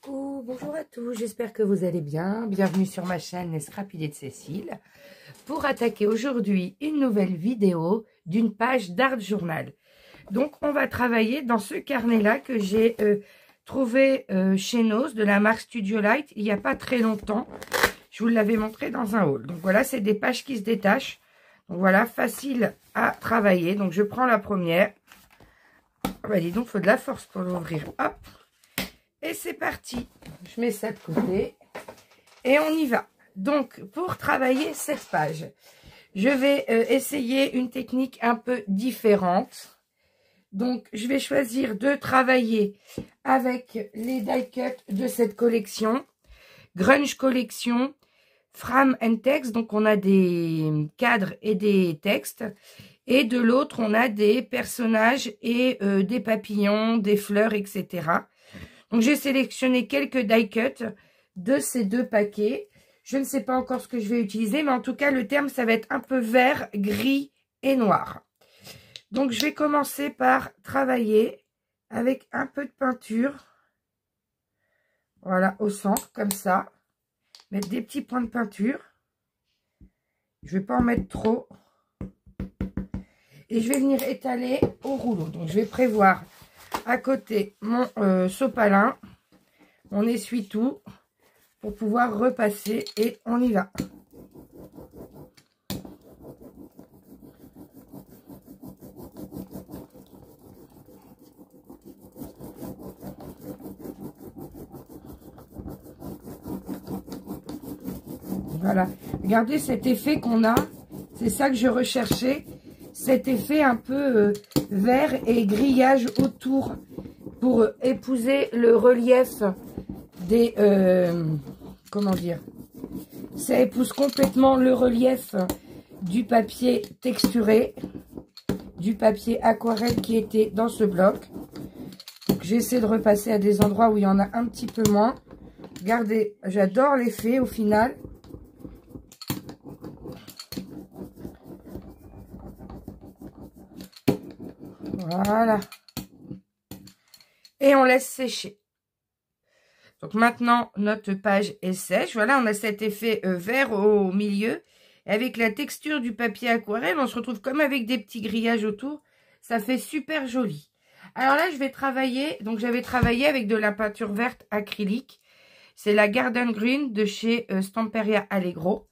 Coucou, bonjour à tous, j'espère que vous allez bien. Bienvenue sur ma chaîne Les Scrapidés de Cécile pour attaquer aujourd'hui une nouvelle vidéo d'une page d'Art Journal. Donc on va travailler dans ce carnet-là que j'ai trouvé chez Nose de la marque Studio Light il n'y a pas très longtemps. Je vous l'avais montré dans un haul. Donc voilà, c'est des pages qui se détachent. Donc voilà, facile à travailler. Donc je prends la première. Ah bah dis donc, il faut de la force pour l'ouvrir. Hop. Et c'est parti. Je mets ça de côté. Et on y va. Donc, pour travailler cette page, je vais essayer une technique un peu différente. Donc, je vais choisir de travailler avec les die cuts de cette collection. Grunge Collection, Frame and Text. Donc, on a des cadres et des textes. Et de l'autre, on a des personnages et des papillons, des fleurs, etc. Donc, j'ai sélectionné quelques die cuts de ces deux paquets. Je ne sais pas encore ce que je vais utiliser, mais en tout cas, le terme, ça va être un peu vert, gris et noir. Donc, je vais commencer par travailler avec un peu de peinture. Voilà, au centre, comme ça. Mettre des petits points de peinture. Je ne vais pas en mettre trop. Et je vais venir étaler au rouleau. Donc, je vais prévoir à côté mon sopalin, mon essuie-tout, pour pouvoir repasser et on y va. Voilà, regardez cet effet qu'on a, c'est ça que je recherchais, cet effet un peu vert et grillage autour pour épouser le relief des... comment dire, ça épouse complètement le relief du papier texturé, du papier aquarelle qui était dans ce bloc. J'essaie de repasser à des endroits où il y en a un petit peu moins. Regardez, j'adore l'effet au final. Voilà. Et on laisse sécher. Donc maintenant, notre page est sèche. Voilà, on a cet effet vert au milieu. Avec la texture du papier aquarelle, on se retrouve comme avec des petits grillages autour. Ça fait super joli. Alors là, je vais travailler. Donc j'avais travaillé avec de la peinture verte acrylique. C'est la Garden Green de chez Stamperia Allegro.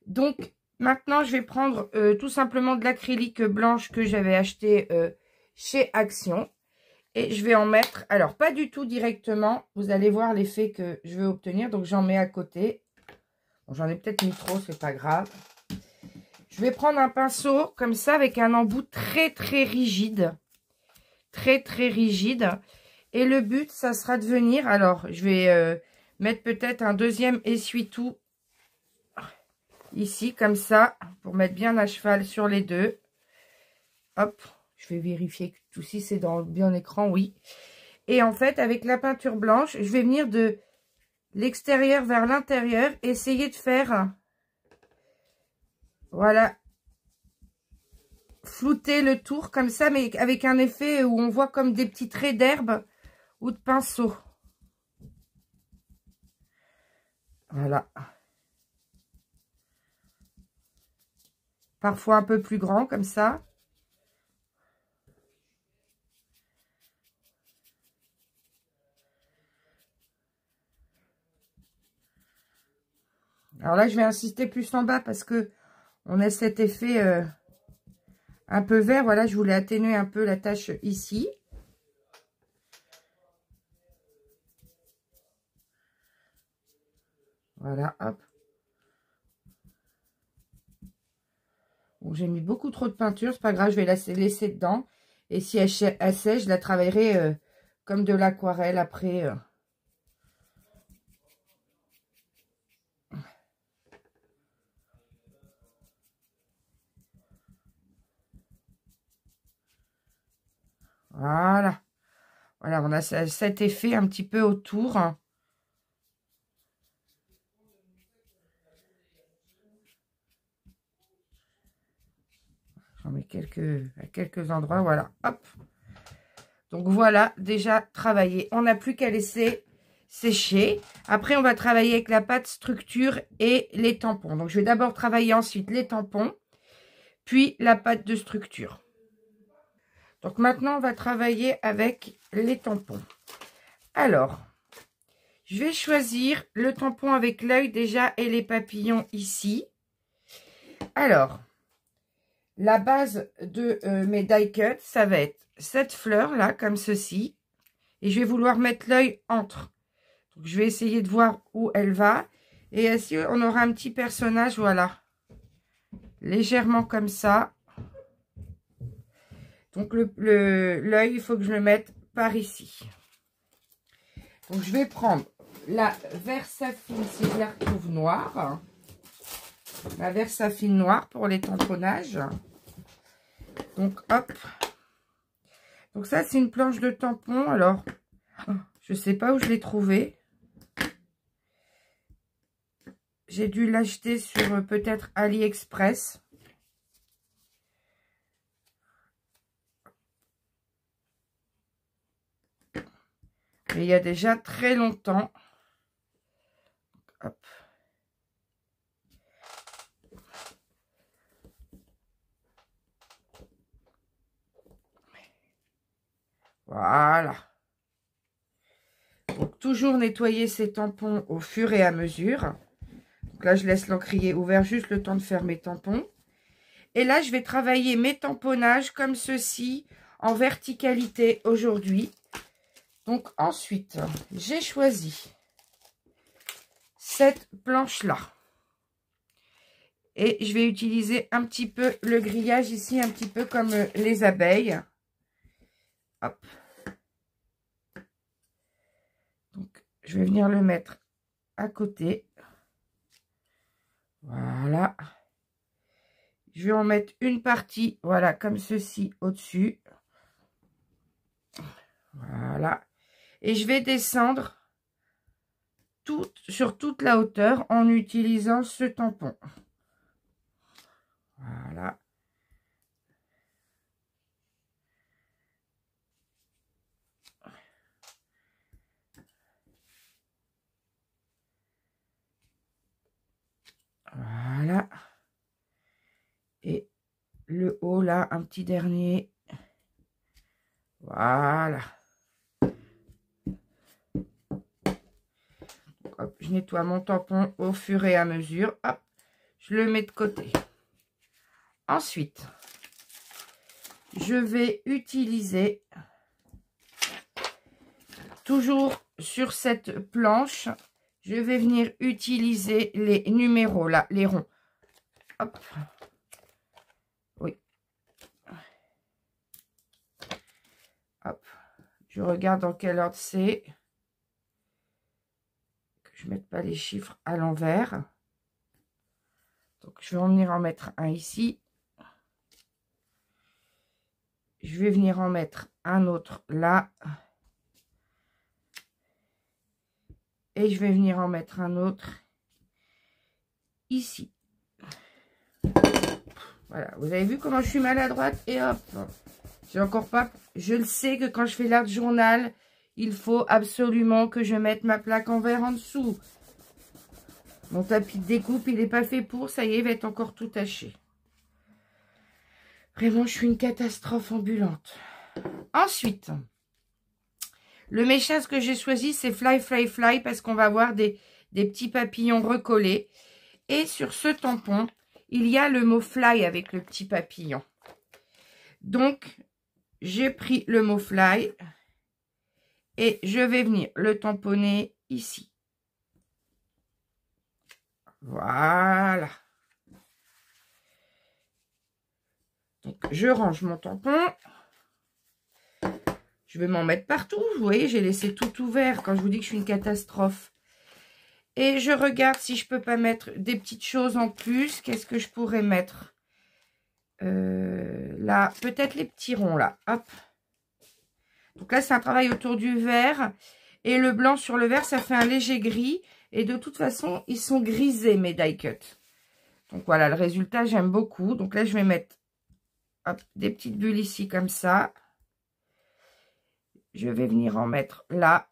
Donc maintenant, je vais prendre tout simplement de l'acrylique blanche que j'avais acheté chez Action. Et je vais en mettre, alors pas du tout directement, vous allez voir l'effet que je vais obtenir. Donc j'en mets à côté. Bon, j'en ai peut-être mis trop, c'est pas grave. Je vais prendre un pinceau comme ça avec un embout très très rigide. Très très rigide. Et le but, ça sera de venir, alors je vais mettre peut-être un deuxième essuie-tout ici, comme ça, pour mettre bien à cheval sur les deux. Hop. Je vais vérifier que tout ci c'est dans bien écran, oui. Et en fait, avec la peinture blanche, je vais venir de l'extérieur vers l'intérieur, essayer de faire, voilà, flouter le tour comme ça, mais avec un effet où on voit comme des petits traits d'herbe ou de pinceau. Voilà. Parfois un peu plus grand comme ça. Alors là, je vais insister plus en bas parce que on a cet effet un peu vert. Voilà, je voulais atténuer un peu la tache ici. Voilà, hop. Bon, j'ai mis beaucoup trop de peinture, c'est pas grave, je vais la laisser dedans. Et si elle sèche, je la travaillerai comme de l'aquarelle après. Voilà. Voilà, on a cet effet un petit peu autour. J'en mets à quelques endroits, voilà. Hop. Donc voilà, déjà travaillé. On n'a plus qu'à laisser sécher. Après, on va travailler avec la pâte structure et les tampons. Donc, je vais d'abord travailler ensuite les tampons, puis la pâte de structure. Donc, maintenant, on va travailler avec les tampons. Alors, je vais choisir le tampon avec l'œil déjà et les papillons ici. Alors, la base de mes die cuts, ça va être cette fleur là, comme ceci. Et je vais vouloir mettre l'œil entre. Donc, je vais essayer de voir où elle va. Et ainsi, on aura un petit personnage, voilà. Légèrement comme ça. Donc, l'œil, il faut que je le mette par ici. Donc, je vais prendre la Versafine, si je la retrouve noire. La Versafine noire pour les tamponnages. Donc, hop. Donc, ça, c'est une planche de tampon. Alors, je ne sais pas où je l'ai trouvée. J'ai dû l'acheter sur peut-être AliExpress. Et il y a déjà très longtemps. Hop. Voilà. Donc, toujours nettoyer ces tampons au fur et à mesure. Donc là, je laisse l'encrier ouvert juste le temps de faire mes tampons. Et là, je vais travailler mes tamponnages comme ceci en verticalité aujourd'hui. Donc ensuite, j'ai choisi cette planche-là. Et je vais utiliser un petit peu le grillage ici, un petit peu comme les abeilles. Hop. Donc, je vais venir le mettre à côté. Voilà. Je vais en mettre une partie, voilà, comme ceci au-dessus. Voilà. Et je vais descendre sur toute la hauteur en utilisant ce tampon. Voilà. Voilà. Et le haut là, un petit dernier. Voilà. Hop, je nettoie mon tampon au fur et à mesure. Hop, je le mets de côté. Ensuite, je vais utiliser, toujours sur cette planche, je vais venir utiliser les numéros là, les ronds. Hop. Oui. Hop. Je regarde dans quel ordre c'est. Que je ne mette pas les chiffres à l'envers. Donc, je vais venir en mettre un ici. Je vais venir en mettre un autre là. Et je vais venir en mettre un autre ici. Voilà, vous avez vu comment je suis maladroite et hop. J'ai encore pas... Je le sais que quand je fais l'art journal, il faut absolument que je mette ma plaque en verre en dessous. Mon tapis de découpe, il n'est pas fait pour. Ça y est, il va être encore tout taché. Vraiment, je suis une catastrophe ambulante. Ensuite, le méchas que j'ai choisi, c'est Fly, Fly, Fly, parce qu'on va avoir des petits papillons recollés. Et sur ce tampon, il y a le mot Fly avec le petit papillon. Donc, j'ai pris le mot Fly et je vais venir le tamponner ici. Voilà. Donc, je range mon tampon. Je vais m'en mettre partout. Vous voyez, j'ai laissé tout ouvert quand je vous dis que je suis une catastrophe. Et je regarde si je peux pas mettre des petites choses en plus. Qu'est-ce que je pourrais mettre là, peut-être les petits ronds là. Hop. Donc là, c'est un travail autour du vert. Et le blanc sur le vert, ça fait un léger gris. Et de toute façon, ils sont grisés, mes die cuts. Donc voilà, le résultat, j'aime beaucoup. Donc là, je vais mettre hop, des petites bulles ici comme ça. Je vais venir en mettre là.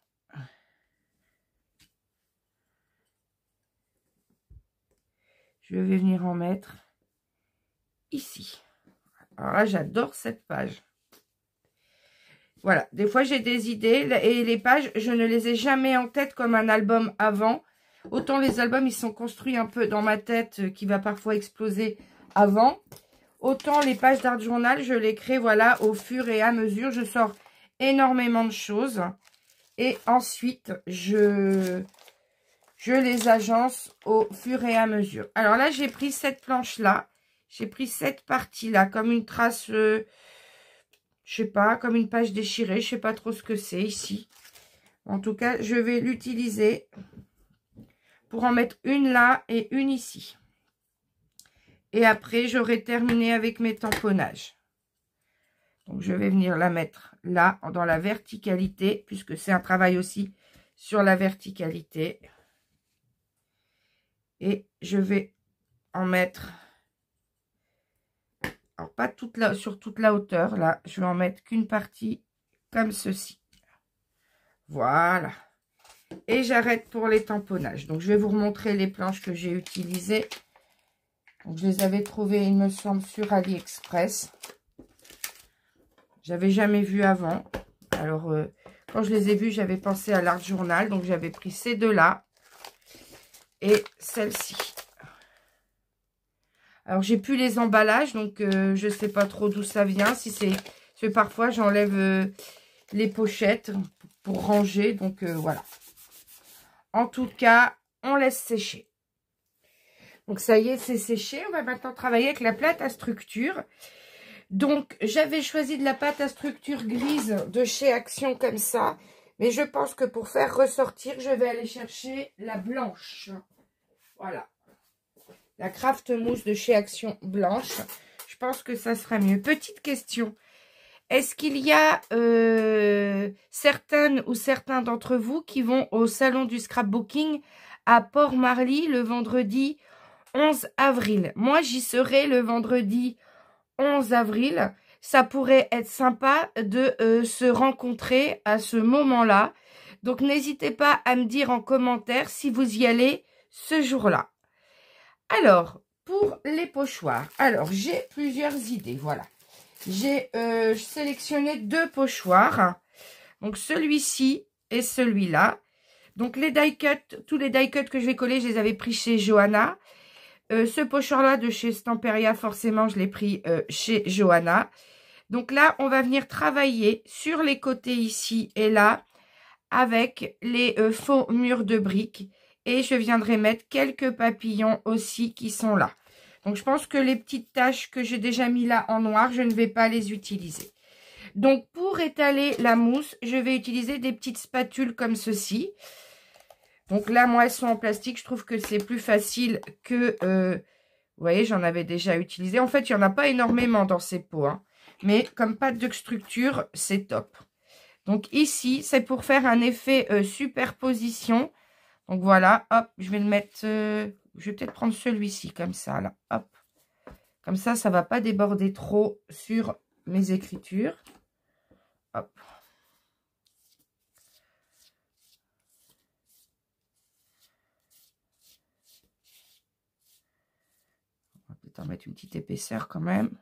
je vais venir en mettre ici. Alors là, j'adore cette page. Voilà, des fois j'ai des idées et les pages, je ne les ai jamais en tête comme un album avant. Autant les albums, ils sont construits un peu dans ma tête qui va parfois exploser avant. Autant les pages d'art journal, je les crée voilà au fur et à mesure. Je sors énormément de choses et ensuite je les agence au fur et à mesure. Alors là, j'ai pris cette planche-là. J'ai pris cette partie-là comme une trace... je sais pas, comme une page déchirée. Je sais pas trop ce que c'est ici. En tout cas, je vais l'utiliser pour en mettre une là et une ici. Et après, j'aurai terminé avec mes tamponnages. Donc, je vais venir la mettre là, dans la verticalité, puisque c'est un travail aussi sur la verticalité. Et je vais en mettre... Alors, pas sur toute la hauteur, là. Je vais en mettre qu'une partie comme ceci. Voilà. Et j'arrête pour les tamponnages. Donc, je vais vous remontrer les planches que j'ai utilisées. Donc, je les avais trouvées, il me semble, sur AliExpress. J'avais jamais vu avant. Alors, quand je les ai vues, j'avais pensé à l'art journal. Donc, j'avais pris ces deux-là. Et celle-ci. Alors, j'ai plus les emballages. Donc, je sais pas trop d'où ça vient. Si c'est... Parce que parfois, j'enlève les pochettes pour ranger. Donc, voilà. En tout cas, on laisse sécher. Donc, ça y est, c'est séché. On va maintenant travailler avec la pâte à structure. Donc, j'avais choisi de la pâte à structure grise de chez Action comme ça. Mais je pense que pour faire ressortir, je vais aller chercher la blanche. Voilà. La Craft Mousse de chez Action blanche. Je pense que ça sera mieux. Petite question. Est-ce qu'il y a certaines ou certains d'entre vous qui vont au salon du scrapbooking à Port-Marly le vendredi 11 avril? Moi, j'y serai le vendredi 11 avril. Ça pourrait être sympa de se rencontrer à ce moment-là. Donc, n'hésitez pas à me dire en commentaire si vous y allez ce jour-là. Alors, pour les pochoirs. Alors, j'ai plusieurs idées. Voilà. J'ai sélectionné deux pochoirs. Donc, celui-ci et celui-là. Donc, les die cuts, tous les die cuts que je vais coller, je les avais pris chez Johanna. Ce pochoir-là de chez Stamperia, forcément, je l'ai pris chez Johanna. Donc là, on va venir travailler sur les côtés ici et là avec les faux murs de briques. Et je viendrai mettre quelques papillons aussi qui sont là. Donc, je pense que les petites taches que j'ai déjà mis là en noir, je ne vais pas les utiliser. Donc, pour étaler la mousse, je vais utiliser des petites spatules comme ceci. Donc là, moi, elles sont en plastique. Je trouve que c'est plus facile que... vous voyez, j'en avais déjà utilisé. En fait, il n'y en a pas énormément dans ces pots. Hein. Mais comme pâte de structure, c'est top. Donc ici, c'est pour faire un effet superposition. Donc voilà, hop, je vais le mettre... je vais peut-être prendre celui-ci, comme ça, là. Hop. Comme ça ne va pas déborder trop sur mes écritures. Hop. On va peut-être en mettre une petite épaisseur quand même.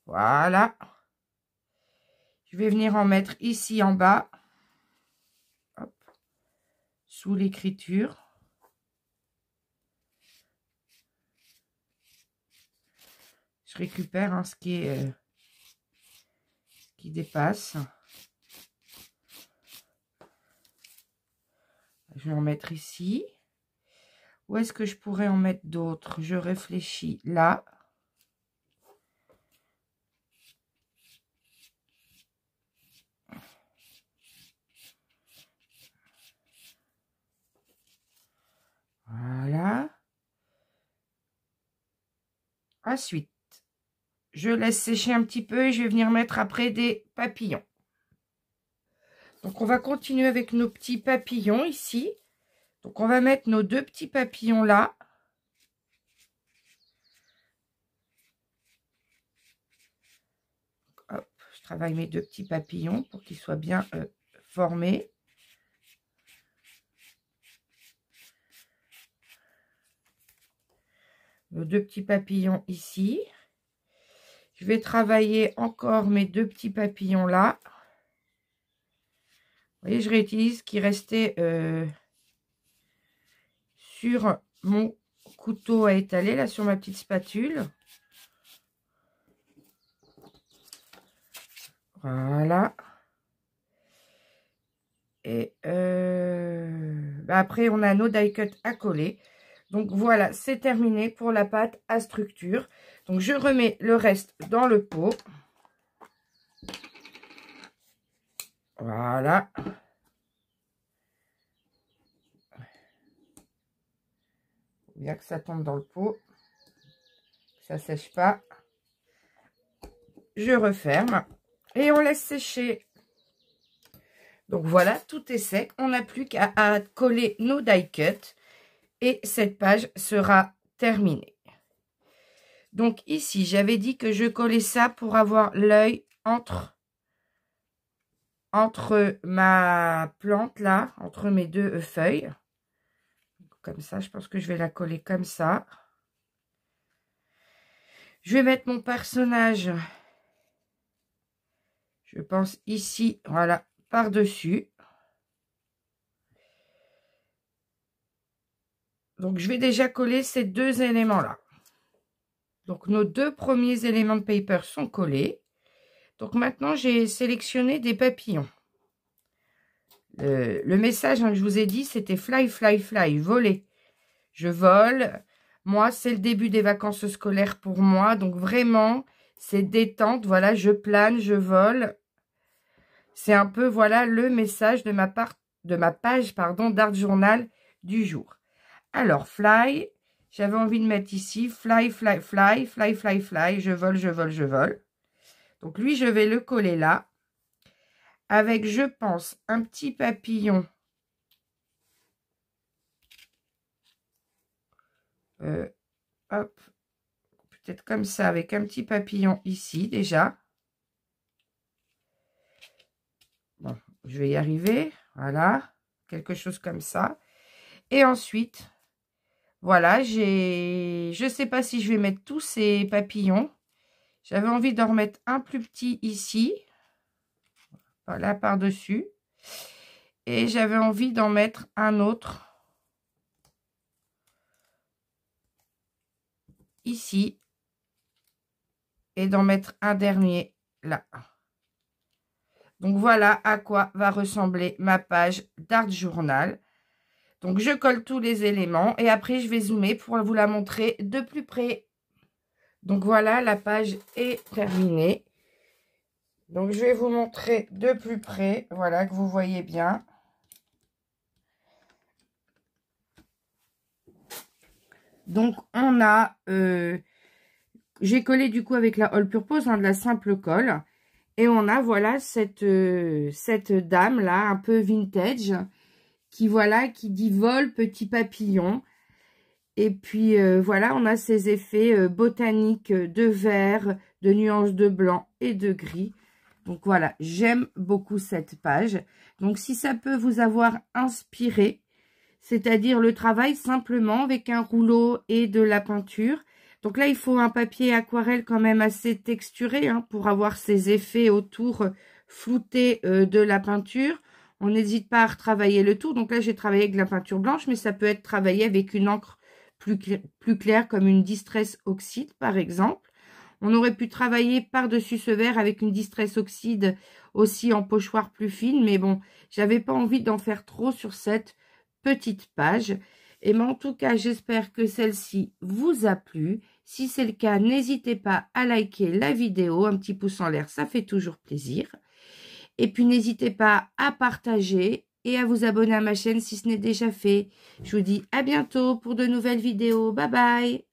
Voilà. Je vais venir en mettre ici en bas. Hop. Sous l'écriture. Je récupère hein, ce qui dépasse. Je vais en mettre ici. Où est-ce que je pourrais en mettre d'autres? Je réfléchis là. Voilà. Ensuite, je laisse sécher un petit peu et je vais venir mettre après des papillons. Donc, on va continuer avec nos petits papillons ici. Donc, on va mettre nos deux petits papillons là. Hop, je travaille mes deux petits papillons pour qu'ils soient bien formés. nos 2 petits papillons ici. Je vais travailler encore mes 2 petits papillons là. Vous voyez, je réutilise ce qui restait sur mon couteau à étaler, là, sur ma petite spatule. Voilà. Et après, on a nos die cut à coller. Donc voilà, c'est terminé pour la pâte à structure. Donc je remets le reste dans le pot. Voilà. Bien que ça tombe dans le pot. Ça sèche pas. Je referme. Et on laisse sécher. Donc voilà, tout est sec. On n'a plus qu'à coller nos die cut. Et cette page sera terminée. Donc ici, j'avais dit que je collais ça pour avoir l'œil entre ma plante là, entre mes 2 feuilles. Comme ça, je pense que je vais la coller comme ça. Je vais mettre mon personnage, je pense ici, voilà, par-dessus. Donc, je vais déjà coller ces 2 éléments-là. Donc, nos 2 premiers éléments de paper sont collés. Donc, maintenant, j'ai sélectionné des papillons. Le message que je vous ai dit, c'était fly, fly, fly, voler. Je vole. Moi, c'est le début des vacances scolaires pour moi. Donc, vraiment, c'est détente. Voilà, je plane, je vole. C'est un peu, voilà, le message de ma page, pardon, d'Art Journal du jour. Alors, fly, j'avais envie de mettre ici, fly, fly, fly, fly, fly, fly, je vole, je vole, je vole. Donc, lui, je vais le coller là, avec, je pense, un petit papillon. Hop, peut-être comme ça, avec un petit papillon ici, déjà. Bon, je vais y arriver, voilà, quelque chose comme ça. Et ensuite... Voilà, je ne sais pas si je vais mettre tous ces papillons. J'avais envie d'en remettre un plus petit ici. Voilà, par-dessus. Et j'avais envie d'en mettre un autre. Ici. Et d'en mettre un dernier là. Donc voilà à quoi va ressembler ma page d'Art Journal. Donc, je colle tous les éléments et après, je vais zoomer pour vous la montrer de plus près. Donc, voilà, la page est terminée. Donc, je vais vous montrer de plus près. Voilà, que vous voyez bien. Donc, on a... j'ai collé du coup avec la All Purpose, de la simple colle. Et on a, voilà, cette dame-là, un peu vintage... qui voilà, qui dit vol, petit papillon. Et puis voilà, on a ces effets botaniques de vert, de nuances de blanc et de gris. Donc voilà, j'aime beaucoup cette page. Donc si ça peut vous avoir inspiré, c'est-à-dire le travail simplement avec un rouleau et de la peinture. Donc là, il faut un papier aquarelle quand même assez texturé hein, pour avoir ces effets autour floutés de la peinture. On n'hésite pas à retravailler le tout. Donc là, j'ai travaillé avec de la peinture blanche, mais ça peut être travaillé avec une encre plus claire, comme une Distress Oxide, par exemple. On aurait pu travailler par-dessus ce vert avec une Distress Oxide aussi en pochoir plus fine. Mais bon, j'avais pas envie d'en faire trop sur cette petite page. Et mais en tout cas, j'espère que celle-ci vous a plu. Si c'est le cas, n'hésitez pas à liker la vidéo. Un petit pouce en l'air, ça fait toujours plaisir. Et puis, n'hésitez pas à partager et à vous abonner à ma chaîne si ce n'est déjà fait. Je vous dis à bientôt pour de nouvelles vidéos. Bye bye!